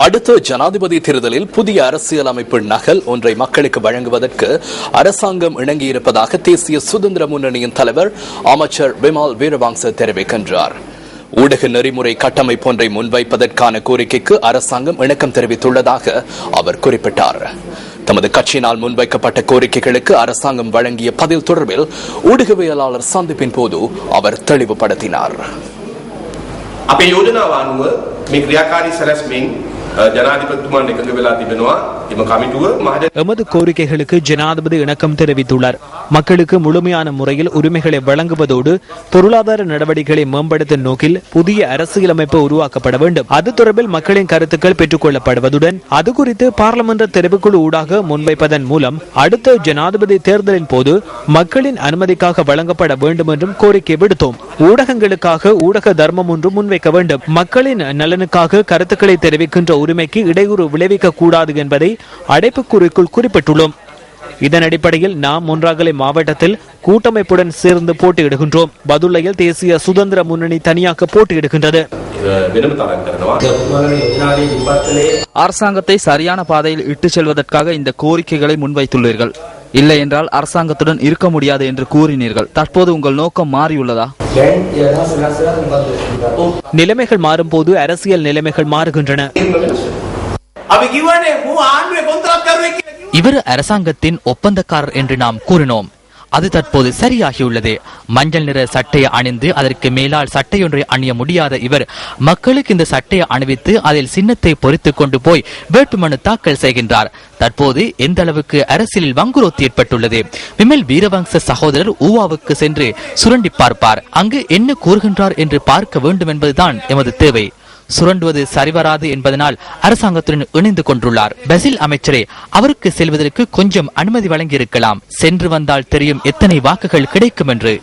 அடுத்த ஜனாதிபதி தேர்தலில் புதிய அரசியலமைப்பு நகல் ஒன்றை மக்களுக்கு வழங்குவதற்கு அரசாங்கம் இணங்கியிருப்பதாக தேசிய சுதந்திர முன்னணியின் தலைவர் அமைச்சர் விமல் வீரவங்ச தெரிவிக்கின்றார். ஊடக நெறிமுறை கட்டமைப்பு ஒன்றை முன்வைப்பதற்கான கோரிக்கைக்கு அரசாங்கம் இணக்கம் தெரிவித்துள்ளதாக அவர் குறிப்பிட்டார். தமது கட்சியினால் முன்வைக்கப்பட்ட கோரிக்கைகளுக்கு அரசாங்கம் வழங்கிய பதில் தொடர்பில் ஊடகவியலாளர் சந்திப்பின் போது அவர் தெளிவுபடுத்தினார். අපේ යෝජනාව අනුව මේ ක්‍රියාකාරී සැලැස්මෙන් ජනාධිපතිතුමන් එකඟ වෙලා තිබෙනවා. එම කමිටුව எமது கோரிக்கைகளுக்கு ஜனாதிபதி இணக்கம் தெரிவித்துள்ளார். மக்களுக்கு முழுமையான முறையில் உரிமைகளை வழங்குவதோடு பொருளாதார நடவடிக்கைகளை மேம்படுத்தும் நோக்கில் புதிய அரசியலமைப்பு உருவாக்கப்பட வேண்டும். அது தொடர்பில் மக்களின் கருத்துக்கள் பெற்றுக் கொள்ளப்படுவதுடன் அது குறித்து பாராளுமன்ற தெரிவுக்குழு ஊடாக முன்வைப்பதன் மூலம் அடுத்த ஜனாதிபதி தேர்தலின் போது மக்களின் அனுமதிக்காக வழங்கப்பட வேண்டும் என்றும் கோரிக்கை விடுத்தோம். ஊடகங்களுக்காக ஊடக தர்மம் ஒன்று முன்வைக்க வேண்டும். மக்களின் நலனுக்காக கருத்துக்களை தெரிவிக்கின்ற உரிமைக்கு இடையூறு விளைவிக்க கூடாது என்பதை அடைப்புக்குறிக்குள் குறிப்பிட்டுள்ளோம். இதன் அடிப்படையில் நாம் முன்றாகலை மாவட்டத்தில் கூட்டமைப்புடன் சேர்ந்து போட்டியிடுகின்றோம். பதுளையில் தேசிய சுதந்திர முன்னணி தனியாக போட்டியிடுகின்றது. அரசாங்கத்தை சரியான பாதையில் இட்டுச் செல்வதற்காக இந்த கோரிக்கைகளை முன்வைத்துள்ளீர்கள். இல்லை என்றால் அரசாங்கத்துடன் இருக்க முடியாது என்று கூறினீர்கள். தற்போது உங்கள் நோக்கம் மாறியுள்ளதா? நிலைமைகள் மாறும் போது அரசியல் நிலைமைகள் மாறுகின்றன. இவர் அரசாங்கத்தின் ஒப்பந்தக்காரர் என்று நாம் கூறினோம். அது தற்போது சரியாகியுள்ளது. மஞ்சள் நிற சட்டையை அணிந்து அதற்கு மேலால் சட்டையொன்றை அணிய முடியாத இவர் மக்களுக்கு இந்த சட்டையை அணிவித்து அதில் சின்னத்தை பொறித்துக் கொண்டு போய் வேட்புமனு தாக்கல் செய்கின்றார். தற்போது எந்த அளவுக்கு அரசியலில் வங்குரோத்து ஏற்பட்டுள்ளது. விமல் வீரவங்ச சகோதரர் ஊவாவுக்கு சென்று சுரண்டி பார்ப்பார். அங்கு என்ன கூறுகின்றார் என்று பார்க்க வேண்டும் என்பதுதான் எமது தேவை. சுரண்டுவது சரிவராது என்பதனால் அரசாங்கத்துடன் இணைந்து கொண்டுள்ளார். பசில் அமைச்சரே, அவருக்கு செல்வதற்கு கொஞ்சம் அனுமதி வழங்கியிருக்கலாம். சென்று வந்தால் தெரியும் எத்தனை வாக்குகள் கிடைக்கும் என்று.